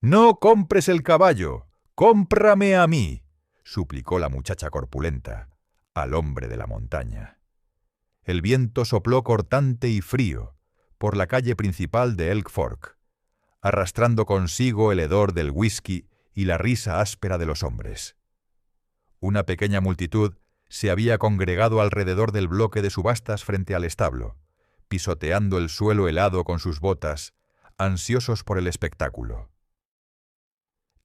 «No compres el caballo, cómprame a mí», suplicó la muchacha corpulenta al hombre de la montaña. El viento sopló cortante y frío por la calle principal de Elk Fork, arrastrando consigo el hedor del whisky y la risa áspera de los hombres. Una pequeña multitud se había congregado alrededor del bloque de subastas frente al establo, pisoteando el suelo helado con sus botas, ansiosos por el espectáculo.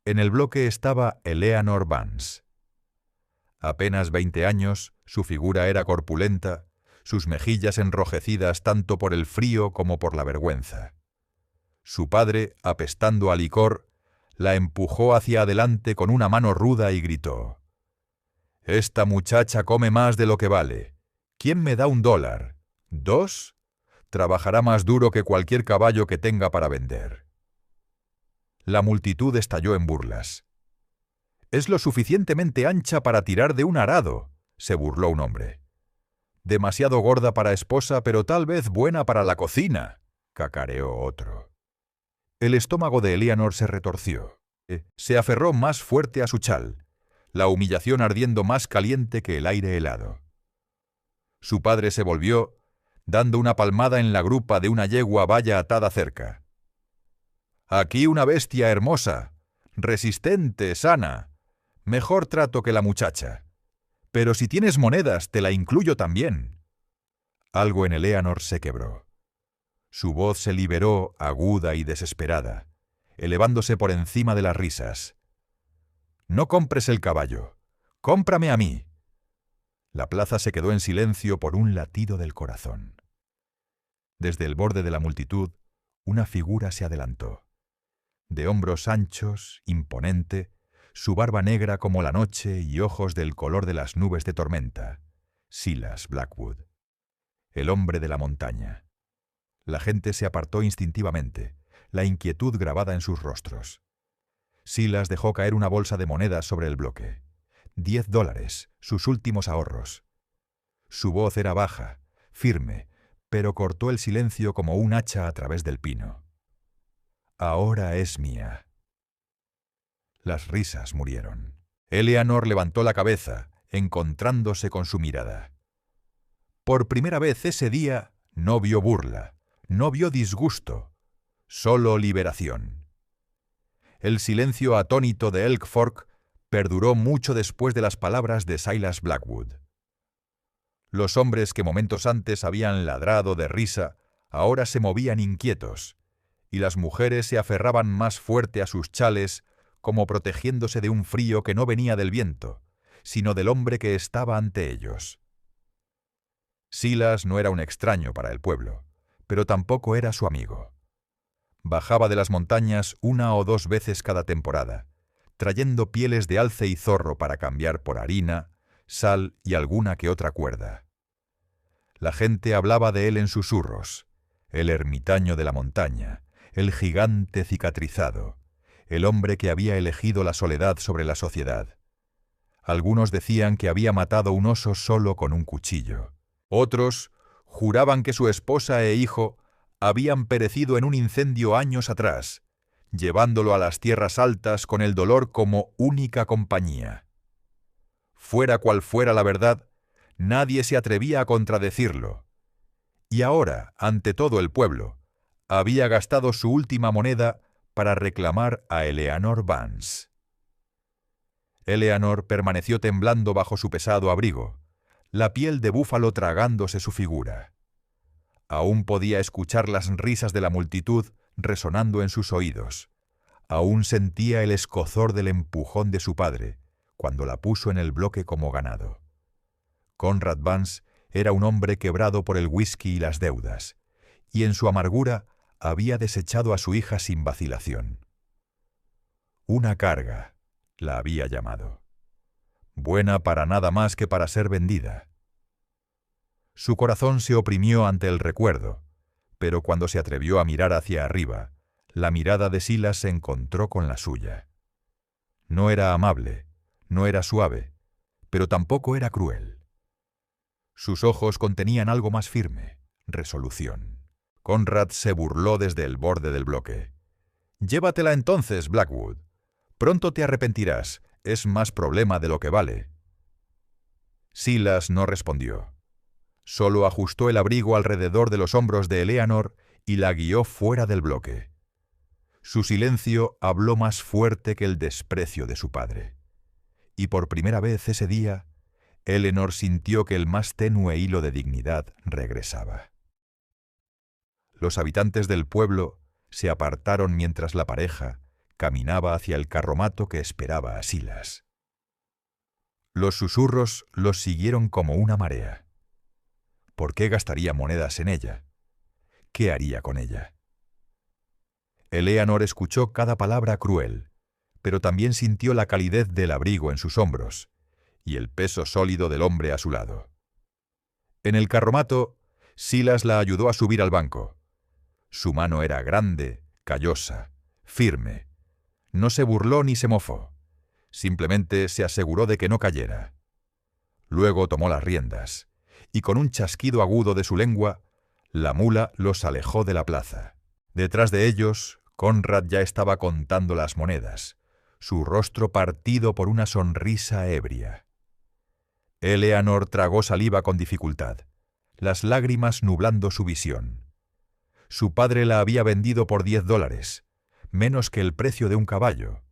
En el bloque estaba Eleanor Vance. Apenas 20 años, su figura era corpulenta, sus mejillas enrojecidas tanto por el frío como por la vergüenza. Su padre, apestando a licor, la empujó hacia adelante con una mano ruda y gritó: «Esta muchacha come más de lo que vale. ¿Quién me da $1? ¿2? Trabajará más duro que cualquier caballo que tenga para vender». La multitud estalló en burlas. «Es lo suficientemente ancha para tirar de un arado», se burló un hombre. «Demasiado gorda para esposa, pero tal vez buena para la cocina», cacareó otro. El estómago de Eleanor se retorció. Se aferró más fuerte a su chal, la humillación ardiendo más caliente que el aire helado. Su padre se volvió, dando una palmada en la grupa de una yegua vaya atada cerca. «Aquí una bestia hermosa, resistente, sana. Mejor trato que la muchacha. Pero si tienes monedas, te la incluyo también». Algo en Eleanor se quebró. Su voz se liberó aguda y desesperada, elevándose por encima de las risas. «No compres el caballo, cómprame a mí». La plaza se quedó en silencio por un latido del corazón. Desde el borde de la multitud, una figura se adelantó. De hombros anchos, imponente, su barba negra como la noche y ojos del color de las nubes de tormenta, Silas Blackwood, el hombre de la montaña. La gente se apartó instintivamente, la inquietud grabada en sus rostros. Silas dejó caer una bolsa de monedas sobre el bloque. $10, sus últimos ahorros. Su voz era baja, firme, pero cortó el silencio como un hacha a través del pino. «Ahora es mía». Las risas murieron. Eleanor levantó la cabeza, encontrándose con su mirada. Por primera vez ese día no vio burla, no vio disgusto, solo liberación. El silencio atónito de Elk Fork perduró mucho después de las palabras de Silas Blackwood. Los hombres que momentos antes habían ladrado de risa ahora se movían inquietos, y las mujeres se aferraban más fuerte a sus chales como protegiéndose de un frío que no venía del viento, sino del hombre que estaba ante ellos. Silas no era un extraño para el pueblo, pero tampoco era su amigo. Bajaba de las montañas 1 o 2 veces cada temporada, trayendo pieles de alce y zorro para cambiar por harina, sal y alguna que otra cuerda. La gente hablaba de él en susurros: el ermitaño de la montaña, el gigante cicatrizado, el hombre que había elegido la soledad sobre la sociedad. Algunos decían que había matado un oso solo con un cuchillo. Otros juraban que su esposa e hijo habían perecido en un incendio años atrás, llevándolo a las tierras altas con el dolor como única compañía. Fuera cual fuera la verdad, nadie se atrevía a contradecirlo. Y ahora, ante todo el pueblo, había gastado su última moneda para reclamar a Eleanor Vance. Eleanor permaneció temblando bajo su pesado abrigo, la piel de búfalo tragándose su figura. Aún podía escuchar las risas de la multitud resonando en sus oídos. Aún sentía el escozor del empujón de su padre cuando la puso en el bloque como ganado. Conrad Vance era un hombre quebrado por el whisky y las deudas, y en su amargura había desechado a su hija sin vacilación. Una carga, la había llamado. Buena para nada más que para ser vendida. Su corazón se oprimió ante el recuerdo, pero cuando se atrevió a mirar hacia arriba, la mirada de Silas se encontró con la suya. No era amable, no era suave, pero tampoco era cruel. Sus ojos contenían algo más firme, resolución. Conrad se burló desde el borde del bloque. Llévatela entonces, Blackwood. Pronto te arrepentirás, es más problema de lo que vale. Silas no respondió. Solo ajustó el abrigo alrededor de los hombros de Eleanor y la guió fuera del bloque. Su silencio habló más fuerte que el desprecio de su padre. Y por primera vez ese día, Eleanor sintió que el más tenue hilo de dignidad regresaba. Los habitantes del pueblo se apartaron mientras la pareja caminaba hacia el carromato que esperaba a Silas. Los susurros los siguieron como una marea. ¿Por qué gastaría monedas en ella? ¿Qué haría con ella? Eleanor escuchó cada palabra cruel, pero también sintió la calidez del abrigo en sus hombros y el peso sólido del hombre a su lado. En el carromato, Silas la ayudó a subir al banco. Su mano era grande, callosa, firme. No se burló ni se mofó. Simplemente se aseguró de que no cayera. Luego tomó las riendas, y con un chasquido agudo de su lengua, la mula los alejó de la plaza. Detrás de ellos, Conrad ya estaba contando las monedas, su rostro partido por una sonrisa ebria. Eleanor tragó saliva con dificultad, las lágrimas nublando su visión. Su padre la había vendido por $10, menos que el precio de un caballo.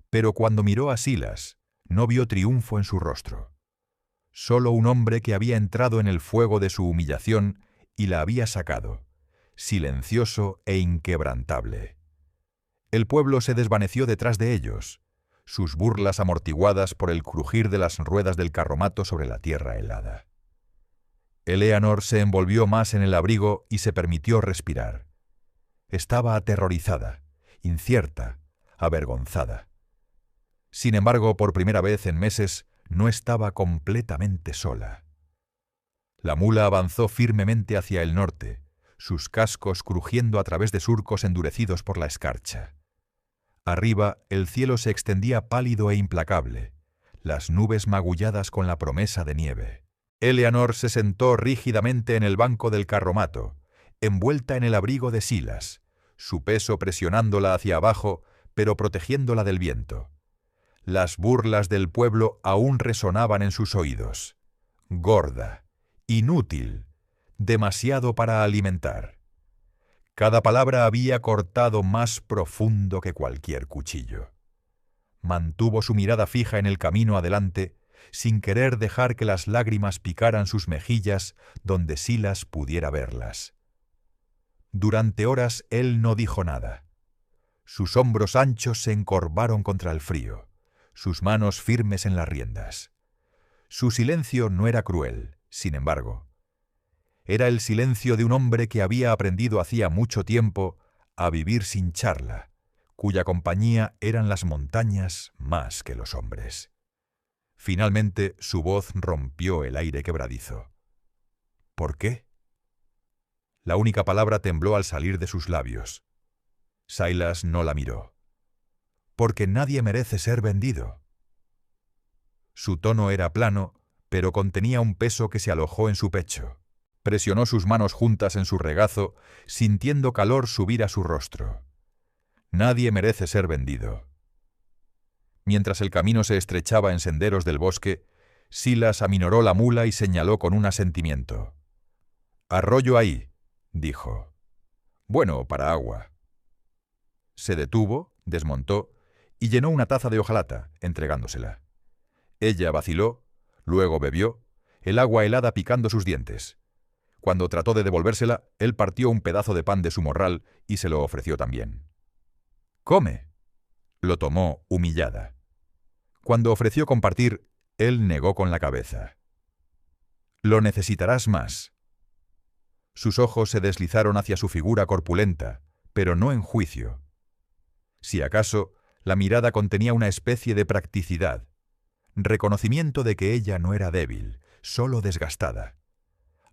Pero cuando miró a Silas, no vio triunfo en su rostro. Solo un hombre que había entrado en el fuego de su humillación y la había sacado, silencioso e inquebrantable. El pueblo se desvaneció detrás de ellos, sus burlas amortiguadas por el crujir de las ruedas del carromato sobre la tierra helada. Eleanor se envolvió más en el abrigo y se permitió respirar. Estaba aterrorizada, incierta, avergonzada. Sin embargo, por primera vez en meses, no estaba completamente sola. La mula avanzó firmemente hacia el norte, sus cascos crujiendo a través de surcos endurecidos por la escarcha. Arriba, el cielo se extendía pálido e implacable, las nubes magulladas con la promesa de nieve. Eleanor se sentó rígidamente en el banco del carromato, envuelta en el abrigo de Silas, su peso presionándola hacia abajo, pero protegiéndola del viento. Las burlas del pueblo aún resonaban en sus oídos. Gorda, inútil, demasiado para alimentar. Cada palabra había cortado más profundo que cualquier cuchillo. Mantuvo su mirada fija en el camino adelante, sin querer dejar que las lágrimas picaran sus mejillas donde Silas pudiera verlas. Durante horas él no dijo nada. Sus hombros anchos se encorvaron contra el frío, sus manos firmes en las riendas. Su silencio no era cruel, sin embargo. Era el silencio de un hombre que había aprendido hacía mucho tiempo a vivir sin charla, cuya compañía eran las montañas más que los hombres. Finalmente su voz rompió el aire quebradizo. ¿Por qué? La única palabra tembló al salir de sus labios. Silas no la miró. Porque nadie merece ser vendido. Su tono era plano, pero contenía un peso que se alojó en su pecho. Presionó sus manos juntas en su regazo, sintiendo calor subir a su rostro. Nadie merece ser vendido. Mientras el camino se estrechaba en senderos del bosque, Silas aminoró la mula y señaló con un asentimiento. «Arroyo ahí», dijo. «Bueno, para agua». Se detuvo, desmontó y llenó una taza de hojalata, entregándosela. Ella vaciló, luego bebió, el agua helada picando sus dientes. Cuando trató de devolvérsela, él partió un pedazo de pan de su morral y se lo ofreció también. «Come». Lo tomó humillada. Cuando ofreció compartir, él negó con la cabeza. «Lo necesitarás más». Sus ojos se deslizaron hacia su figura corpulenta, pero no en juicio. Si acaso, la mirada contenía una especie de practicidad, reconocimiento de que ella no era débil, solo desgastada.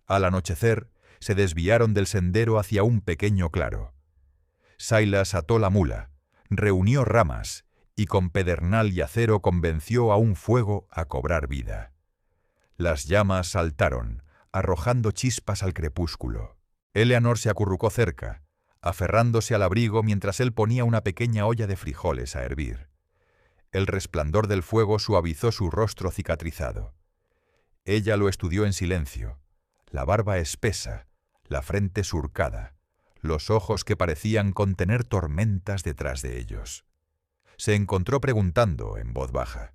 Al anochecer, se desviaron del sendero hacia un pequeño claro. Silas ató la mula, reunió ramas y con pedernal y acero convenció a un fuego a cobrar vida. Las llamas saltaron, arrojando chispas al crepúsculo. Eleanor se acurrucó cerca, aferrándose al abrigo mientras él ponía una pequeña olla de frijoles a hervir. El resplandor del fuego suavizó su rostro cicatrizado. Ella lo estudió en silencio, la barba espesa, la frente surcada, los ojos que parecían contener tormentas detrás de ellos. Se encontró preguntando en voz baja: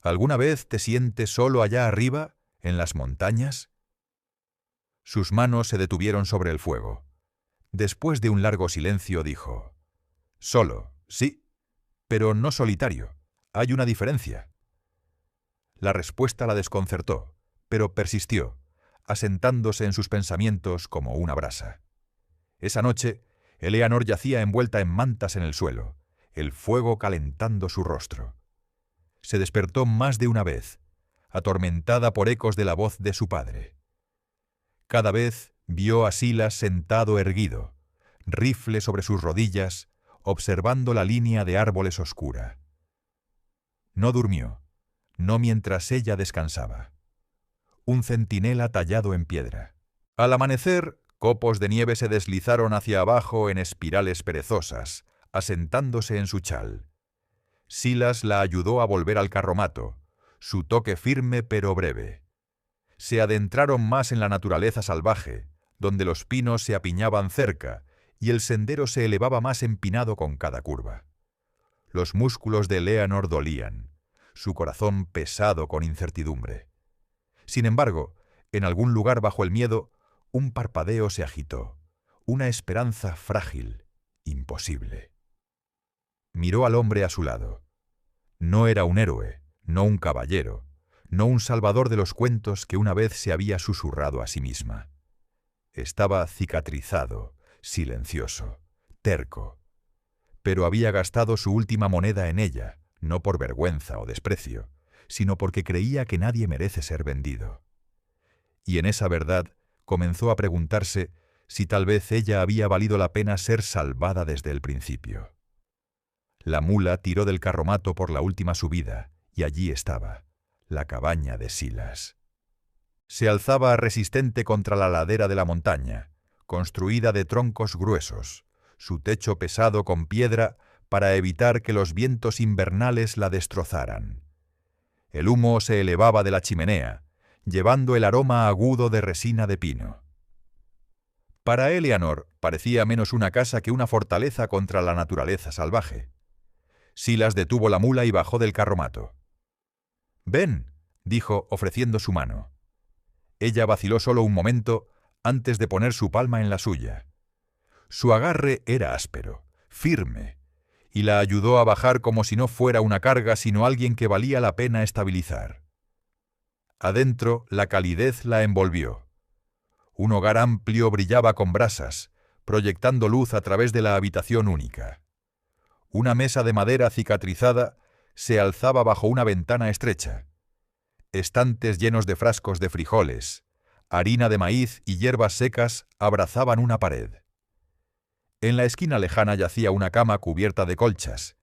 ¿Alguna vez te sientes solo allá arriba, en las montañas? Sus manos se detuvieron sobre el fuego. Después de un largo silencio dijo: Solo, sí, pero no solitario. Hay una diferencia. La respuesta la desconcertó, pero persistió, asentándose en sus pensamientos como una brasa. Esa noche, Eleanor yacía envuelta en mantas en el suelo, el fuego calentando su rostro. Se despertó más de una vez, atormentada por ecos de la voz de su padre. Cada vez vio a Silas sentado erguido, rifle sobre sus rodillas, observando la línea de árboles oscura. No durmió, no mientras ella descansaba. Un centinela tallado en piedra. Al amanecer, copos de nieve se deslizaron hacia abajo en espirales perezosas, asentándose en su chal. Silas la ayudó a volver al carromato, su toque firme pero breve. Se adentraron más en la naturaleza salvaje, donde los pinos se apiñaban cerca y el sendero se elevaba más empinado con cada curva. Los músculos de Eleanor dolían, su corazón pesado con incertidumbre. Sin embargo, en algún lugar bajo el miedo, un parpadeo se agitó, una esperanza frágil, imposible. Miró al hombre a su lado. No era un héroe, no un caballero, no un salvador de los cuentos que una vez se había susurrado a sí misma. Estaba cicatrizado, silencioso, terco. Pero había gastado su última moneda en ella, no por vergüenza o desprecio, sino porque creía que nadie merece ser vendido. Y en esa verdad comenzó a preguntarse si tal vez ella había valido la pena ser salvada desde el principio. La mula tiró del carromato por la última subida, y allí estaba, la cabaña de Silas. Se alzaba resistente contra la ladera de la montaña, construida de troncos gruesos, su techo pesado con piedra para evitar que los vientos invernales la destrozaran. El humo se elevaba de la chimenea, llevando el aroma agudo de resina de pino. Para Eleanor parecía menos una casa que una fortaleza contra la naturaleza salvaje. Silas detuvo la mula y bajó del carromato. «Ven», dijo ofreciendo su mano. Ella vaciló solo un momento antes de poner su palma en la suya. Su agarre era áspero, firme, y la ayudó a bajar como si no fuera una carga sino alguien que valía la pena estabilizar. Adentro la calidez la envolvió. Un hogar amplio brillaba con brasas, proyectando luz a través de la habitación única. Una mesa de madera cicatrizada se alzaba bajo una ventana estrecha. Estantes llenos de frascos de frijoles, harina de maíz y hierbas secas abrazaban una pared. En la esquina lejana yacía una cama cubierta de colchas,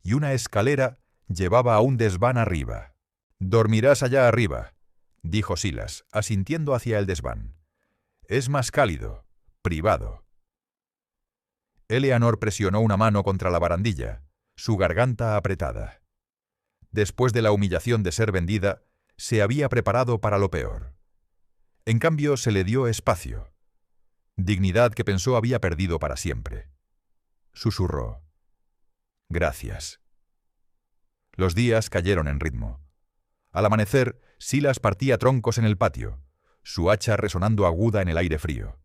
y una escalera llevaba a un desván arriba. «Dormirás allá arriba», dijo Silas, asintiendo hacia el desván. «Es más cálido, privado». Eleanor presionó una mano contra la barandilla, su garganta apretada. Después de la humillación de ser vendida, se había preparado para lo peor. En cambio, se le dio espacio. Dignidad que pensó había perdido para siempre. Susurró: «Gracias». Los días cayeron en ritmo. Al amanecer, Silas partía troncos en el patio, su hacha resonando aguda en el aire frío.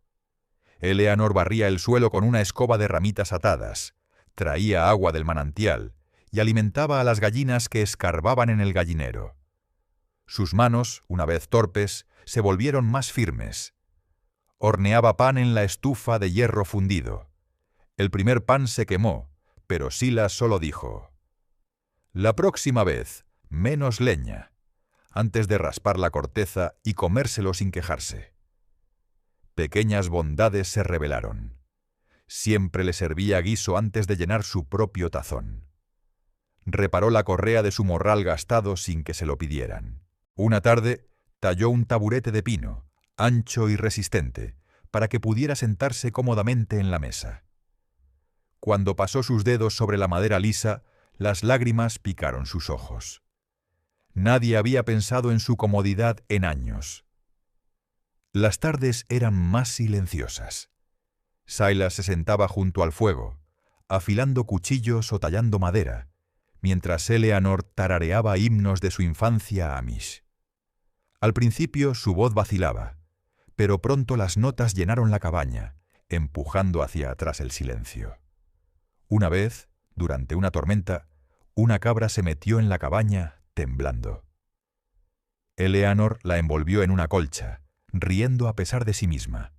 Eleanor barría el suelo con una escoba de ramitas atadas, traía agua del manantial y alimentaba a las gallinas que escarbaban en el gallinero. Sus manos, una vez torpes, se volvieron más firmes. Horneaba pan en la estufa de hierro fundido. El primer pan se quemó, pero Silas solo dijo: «La próxima vez, menos leña», antes de raspar la corteza y comérselo sin quejarse. Pequeñas bondades se revelaron. Siempre le servía guiso antes de llenar su propio tazón. Reparó la correa de su morral gastado sin que se lo pidieran. Una tarde, talló un taburete de pino, ancho y resistente, para que pudiera sentarse cómodamente en la mesa. Cuando pasó sus dedos sobre la madera lisa, las lágrimas picaron sus ojos. Nadie había pensado en su comodidad en años. Las tardes eran más silenciosas. Silas se sentaba junto al fuego, afilando cuchillos o tallando madera, mientras Eleanor tarareaba himnos de su infancia amish. Al principio su voz vacilaba, pero pronto las notas llenaron la cabaña, empujando hacia atrás el silencio. Una vez, durante una tormenta, una cabra se metió en la cabaña, temblando. Eleanor la envolvió en una colcha, riendo a pesar de sí misma.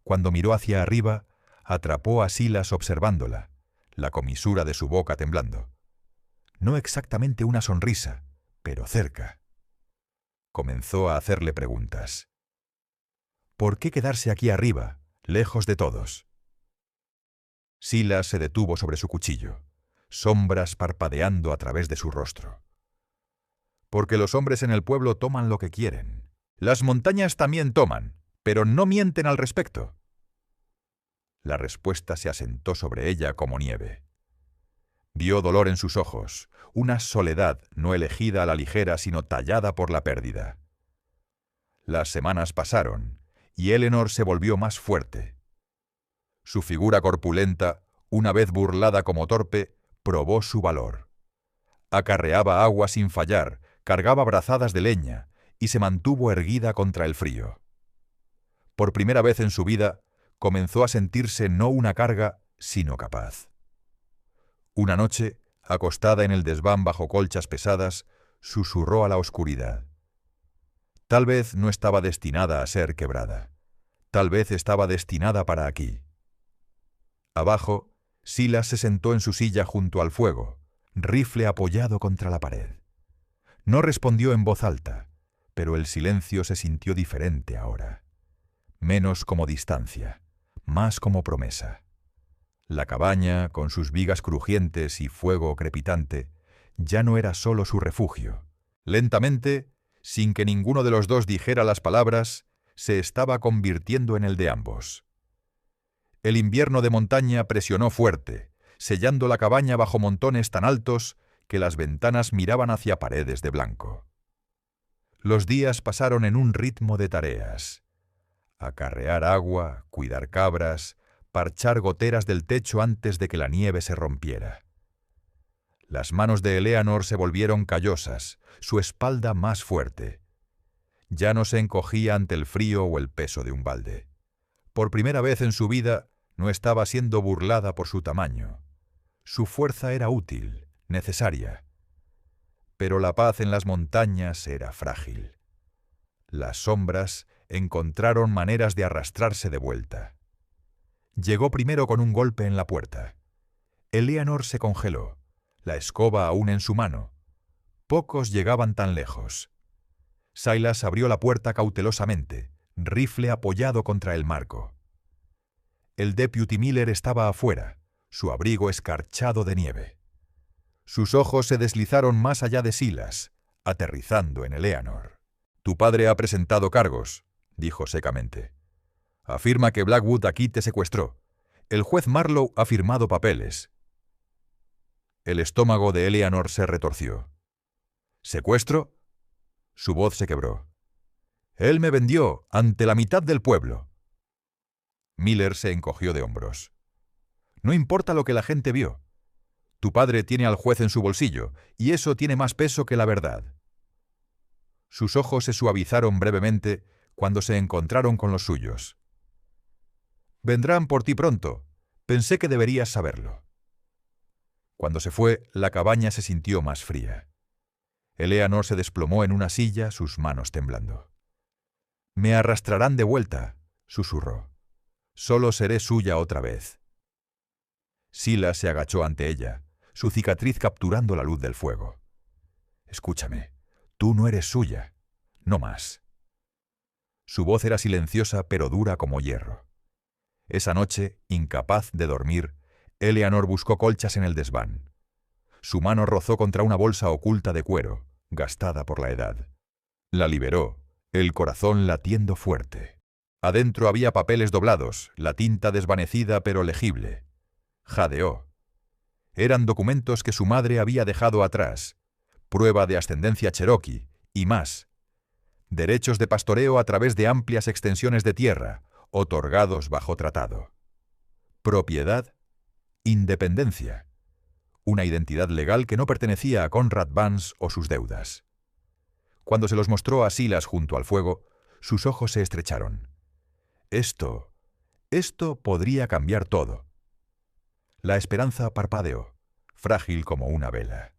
Cuando miró hacia arriba, atrapó a Silas observándola, la comisura de su boca temblando. No exactamente una sonrisa, pero cerca. Comenzó a hacerle preguntas. ¿Por qué quedarse aquí arriba, lejos de todos? Silas se detuvo sobre su cuchillo, sombras parpadeando a través de su rostro. Porque los hombres en el pueblo toman lo que quieren. Las montañas también toman, pero no mienten al respecto. La respuesta se asentó sobre ella como nieve. Vio dolor en sus ojos, una soledad no elegida a la ligera sino tallada por la pérdida. Las semanas pasaron, y Eleanor se volvió más fuerte. Su figura corpulenta, una vez burlada como torpe, probó su valor. Acarreaba agua sin fallar, cargaba brazadas de leña, y se mantuvo erguida contra el frío. Por primera vez en su vida, comenzó a sentirse no una carga, sino capaz. Una noche, acostada en el desván bajo colchas pesadas, susurró a la oscuridad. Tal vez no estaba destinada a ser quebrada. Tal vez estaba destinada para aquí. Abajo, Silas se sentó en su silla junto al fuego, rifle apoyado contra la pared. No respondió en voz alta, pero el silencio se sintió diferente ahora. Menos como distancia, más como promesa. La cabaña, con sus vigas crujientes y fuego crepitante, ya no era solo su refugio. Lentamente, sin que ninguno de los dos dijera las palabras, se estaba convirtiendo en el de ambos. El invierno de montaña presionó fuerte, sellando la cabaña bajo montones tan altos que las ventanas miraban hacia paredes de blanco. Los días pasaron en un ritmo de tareas. Acarrear agua, cuidar cabras, parchar goteras del techo antes de que la nieve se rompiera. Las manos de Eleanor se volvieron callosas, su espalda más fuerte. Ya no se encogía ante el frío o el peso de un balde. Por primera vez en su vida no estaba siendo burlada por su tamaño. Su fuerza era útil, necesaria. Pero la paz en las montañas era frágil. Las sombras encontraron maneras de arrastrarse de vuelta. Llegó primero con un golpe en la puerta. Eleanor se congeló, la escoba aún en su mano. Pocos llegaban tan lejos. Silas abrió la puerta cautelosamente, rifle apoyado contra el marco. El deputy Miller estaba afuera, su abrigo escarchado de nieve. Sus ojos se deslizaron más allá de Silas, aterrizando en Eleanor. «Tu padre ha presentado cargos», dijo secamente. «Afirma que Blackwood aquí te secuestró. El juez Marlowe ha firmado papeles». El estómago de Eleanor se retorció. «¿Secuestro?» Su voz se quebró. «Él me vendió ante la mitad del pueblo». Miller se encogió de hombros. «No importa lo que la gente vio. Tu padre tiene al juez en su bolsillo, y eso tiene más peso que la verdad». Sus ojos se suavizaron brevemente cuando se encontraron con los suyos. «Vendrán por ti pronto. Pensé que deberías saberlo». Cuando se fue, la cabaña se sintió más fría. Eleanor se desplomó en una silla, sus manos temblando. «Me arrastrarán de vuelta», susurró. «Solo seré suya otra vez». Silas se agachó ante ella, su cicatriz capturando la luz del fuego. «Escúchame, tú no eres suya, no más». Su voz era silenciosa pero dura como hierro. Esa noche, incapaz de dormir, Eleanor buscó colchas en el desván. Su mano rozó contra una bolsa oculta de cuero, gastada por la edad. La liberó, el corazón latiendo fuerte. Adentro había papeles doblados, la tinta desvanecida pero legible. Jadeó. Eran documentos que su madre había dejado atrás, prueba de ascendencia cherokee y más. Derechos de pastoreo a través de amplias extensiones de tierra, otorgados bajo tratado. Propiedad, independencia. Una identidad legal que no pertenecía a Conrad Vance o sus deudas. Cuando se los mostró a Silas junto al fuego, sus ojos se estrecharon. Esto podría cambiar todo. La esperanza parpadeó, frágil como una vela.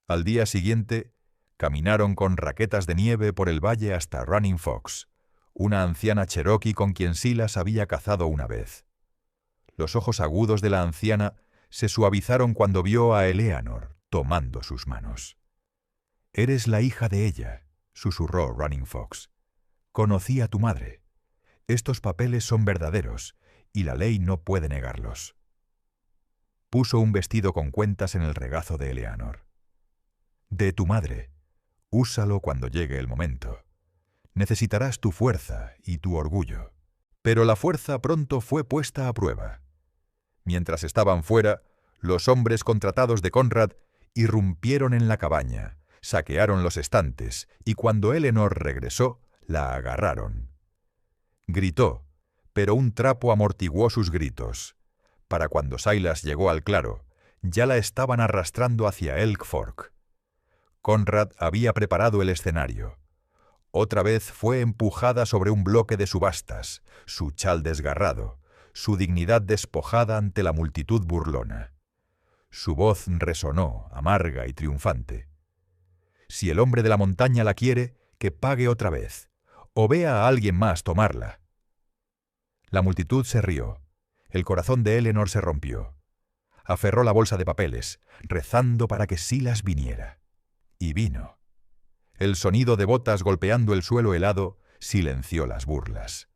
Al día siguiente, caminaron con raquetas de nieve por el valle hasta Running Fox, una anciana cherokee con quien Silas había cazado una vez. Los ojos agudos de la anciana se suavizaron cuando vio a Eleanor tomando sus manos. «Eres la hija de ella», susurró Running Fox. «Conocí a tu madre. Estos papeles son verdaderos y la ley no puede negarlos». Puso un vestido con cuentas en el regazo de Eleanor. «De tu madre. Úsalo cuando llegue el momento. Necesitarás tu fuerza y tu orgullo». Pero la fuerza pronto fue puesta a prueba. Mientras estaban fuera, los hombres contratados de Conrad irrumpieron en la cabaña, saquearon los estantes y cuando Eleanor regresó, la agarraron. Gritó, pero un trapo amortiguó sus gritos. Para cuando Silas llegó al claro, ya la estaban arrastrando hacia Elk Fork. Conrad había preparado el escenario. Otra vez fue empujada sobre un bloque de subastas, su chal desgarrado, su dignidad despojada ante la multitud burlona. Su voz resonó, amarga y triunfante. Si el hombre de la montaña la quiere, que pague otra vez, o vea a alguien más tomarla. La multitud se rió. El corazón de Eleanor se rompió. Aferró la bolsa de papeles, rezando para que Silas viniera. Y vino. El sonido de botas golpeando el suelo helado silenció las burlas.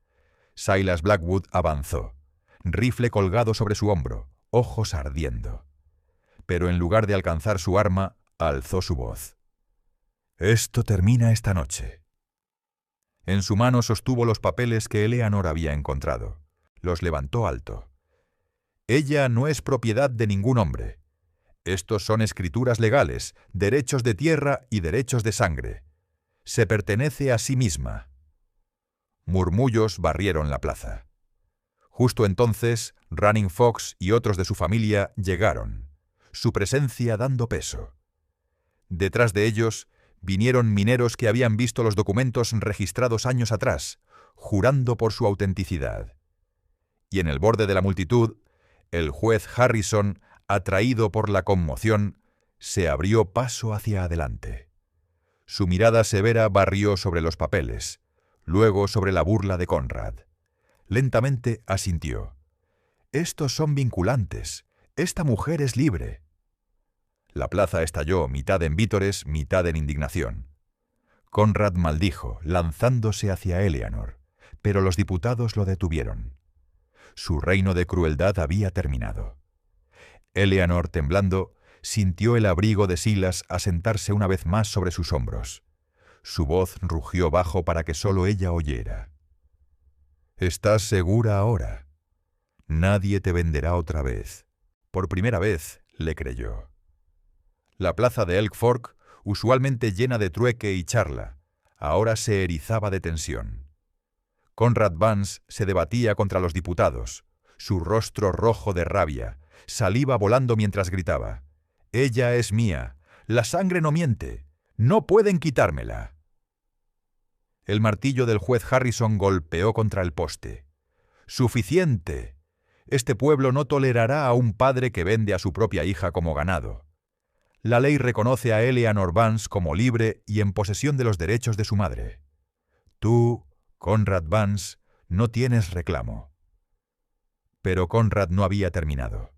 Silas Blackwood avanzó, rifle colgado sobre su hombro, ojos ardiendo. Pero en lugar de alcanzar su arma, alzó su voz. «Esto termina esta noche». En su mano sostuvo los papeles que Eleanor había encontrado. Los levantó alto. «Ella no es propiedad de ningún hombre. Estos son escrituras legales, derechos de tierra y derechos de sangre. Se pertenece a sí misma». Murmullos barrieron la plaza. Justo entonces, Running Fox y otros de su familia llegaron, su presencia dando peso. Detrás de ellos vinieron mineros que habían visto los documentos registrados años atrás, jurando por su autenticidad. Y en el borde de la multitud, el juez Harrison, atraído por la conmoción, se abrió paso hacia adelante. Su mirada severa barrió sobre los papeles, luego sobre la burla de Conrad. Lentamente asintió. «Estos son vinculantes. Esta mujer es libre». La plaza estalló, mitad en vítores, mitad en indignación. Conrad maldijo, lanzándose hacia Eleanor, pero los diputados lo detuvieron. Su reino de crueldad había terminado. Eleanor, temblando, sintió el abrigo de Silas asentarse una vez más sobre sus hombros. Su voz rugió bajo para que solo ella oyera. «¿Estás segura ahora? Nadie te venderá otra vez». Por primera vez le creyó. La plaza de Elk Fork, usualmente llena de trueque y charla, ahora se erizaba de tensión. Conrad Vance se debatía contra los diputados, su rostro rojo de rabia, saliva volando mientras gritaba: «Ella es mía, la sangre no miente, no pueden quitármela». El martillo del juez Harrison golpeó contra el poste. «¡Suficiente! Este pueblo no tolerará a un padre que vende a su propia hija como ganado. La ley reconoce a Eleanor Vance como libre y en posesión de los derechos de su madre. Tú, Conrad Vance, no tienes reclamo». Pero Conrad no había terminado.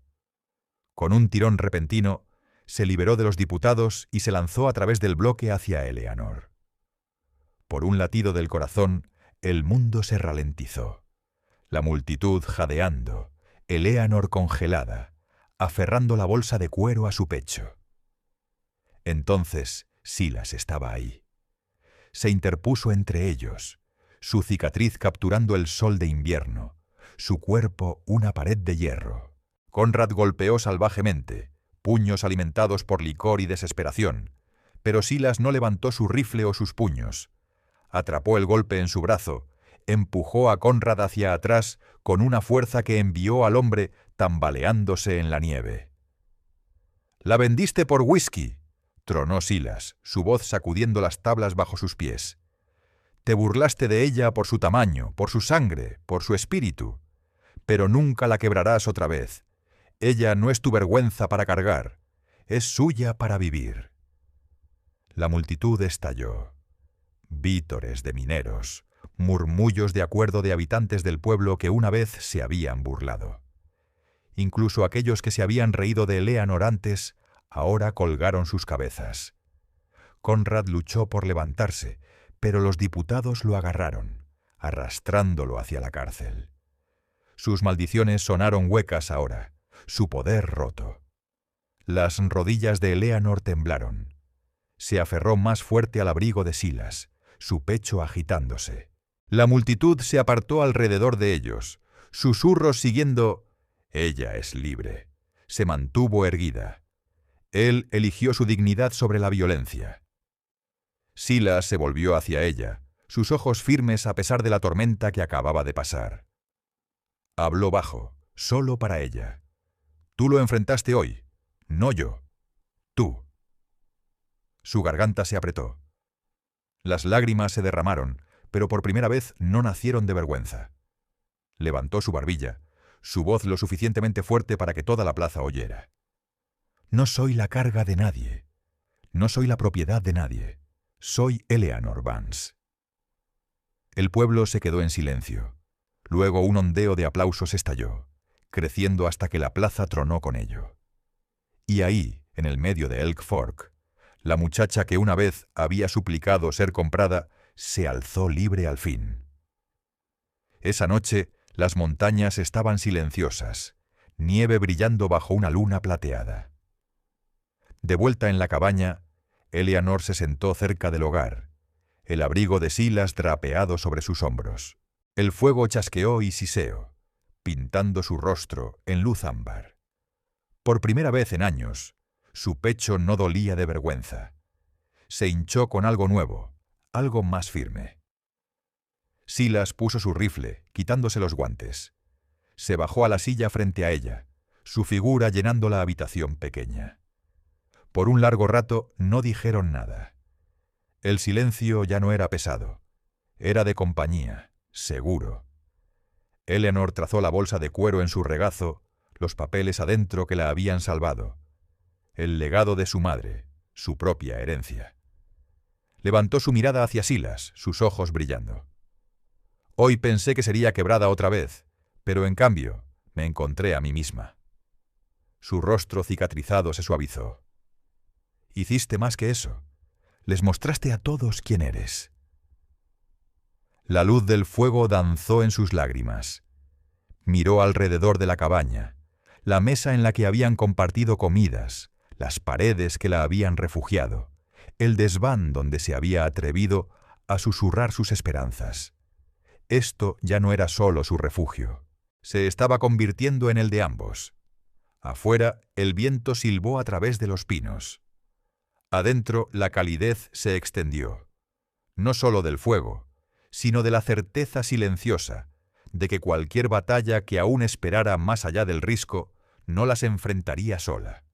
Con un tirón repentino, se liberó de los diputados y se lanzó a través del bloque hacia Eleanor. Por un latido del corazón, el mundo se ralentizó. La multitud jadeando, Eleanor congelada, aferrando la bolsa de cuero a su pecho. Entonces Silas estaba ahí. Se interpuso entre ellos. su cicatriz capturando el sol de invierno, su cuerpo una pared de hierro. Conrad golpeó salvajemente, puños alimentados por licor y desesperación, pero Silas no levantó su rifle o sus puños. Atrapó el golpe en su brazo, empujó a Conrad hacia atrás con una fuerza que envió al hombre tambaleándose en la nieve. «La vendiste por whisky», tronó Silas, su voz sacudiendo las tablas bajo sus pies. «Te burlaste de ella por su tamaño, por su sangre, por su espíritu. Pero nunca la quebrarás otra vez. Ella no es tu vergüenza para cargar, es suya para vivir». La multitud estalló. Vítores de mineros, murmullos de acuerdo de habitantes del pueblo que una vez se habían burlado. Incluso aquellos que se habían reído de Eleanor antes, ahora colgaron sus cabezas. Conrad luchó por levantarse, pero los diputados lo agarraron, arrastrándolo hacia la cárcel. Sus maldiciones sonaron huecas ahora, su poder roto. Las rodillas de Eleanor temblaron. Se aferró más fuerte al abrigo de Silas, su pecho agitándose. La multitud se apartó alrededor de ellos, susurros siguiendo «Ella es libre». Se mantuvo erguida. Él eligió su dignidad sobre la violencia. Silas se volvió hacia ella, sus ojos firmes a pesar de la tormenta que acababa de pasar. Habló bajo, solo para ella. «Tú lo enfrentaste hoy, no yo. Tú». Su garganta se apretó. Las lágrimas se derramaron, pero por primera vez no nacieron de vergüenza. Levantó su barbilla, su voz lo suficientemente fuerte para que toda la plaza oyera. «No soy la carga de nadie. No soy la propiedad de nadie. Soy Eleanor Vance». El pueblo se quedó en silencio. Luego un ondeo de aplausos estalló, creciendo hasta que la plaza tronó con ello. Y ahí, en el medio de Elk Fork, la muchacha que una vez había suplicado ser comprada se alzó libre al fin. Esa noche las montañas estaban silenciosas, nieve brillando bajo una luna plateada. De vuelta en la cabaña, Eleanor se sentó cerca del hogar, el abrigo de Silas drapeado sobre sus hombros. El fuego chasqueó y siseó, pintando su rostro en luz ámbar. Por primera vez en años, su pecho no dolía de vergüenza. Se hinchó con algo nuevo, algo más firme. Silas puso su rifle, quitándose los guantes. Se bajó a la silla frente a ella, su figura llenando la habitación pequeña. Por un largo rato no dijeron nada. El silencio ya no era pesado. Era de compañía, seguro. Eleanor trazó la bolsa de cuero en su regazo, los papeles adentro que la habían salvado. El legado de su madre, su propia herencia. Levantó su mirada hacia Silas, sus ojos brillando. «Hoy pensé que sería quebrada otra vez, pero en cambio me encontré a mí misma». Su rostro cicatrizado se suavizó. «Hiciste más que eso. Les mostraste a todos quién eres». La luz del fuego danzó en sus lágrimas. Miró alrededor de la cabaña, la mesa en la que habían compartido comidas, las paredes que la habían refugiado, el desván donde se había atrevido a susurrar sus esperanzas. Esto ya no era solo su refugio, se estaba convirtiendo en el de ambos. Afuera, el viento silbó a través de los pinos. Adentro, la calidez se extendió, no solo del fuego, sino de la certeza silenciosa de que cualquier batalla que aún esperara más allá del risco no las enfrentaría sola.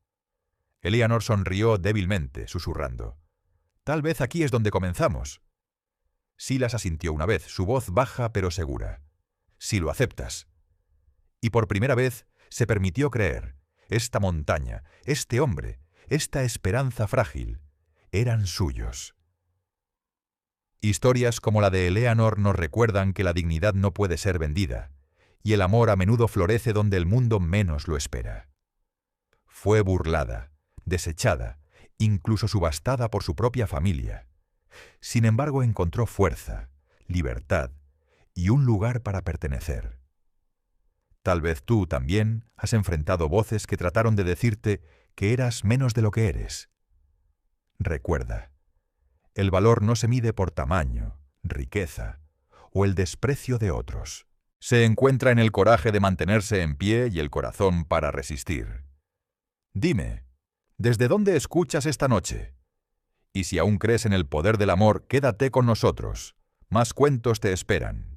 Eleanor sonrió débilmente, susurrando. «Tal vez aquí es donde comenzamos». Silas asintió una vez, su voz baja pero segura. «Si lo aceptas». Y por primera vez se permitió creer. Esta montaña, este hombre, esta esperanza frágil, eran suyos. Historias como la de Eleanor nos recuerdan que la dignidad no puede ser vendida, y el amor a menudo florece donde el mundo menos lo espera. Fue burlada, desechada, incluso subastada por su propia familia. Sin embargo, encontró fuerza, libertad y un lugar para pertenecer. Tal vez tú también has enfrentado voces que trataron de decirte que eras menos de lo que eres. Recuerda, el valor no se mide por tamaño, riqueza o el desprecio de otros. Se encuentra en el coraje de mantenerse en pie y el corazón para resistir. Dime, ¿desde dónde escuchas esta noche? Y si aún crees en el poder del amor, quédate con nosotros. Más cuentos te esperan.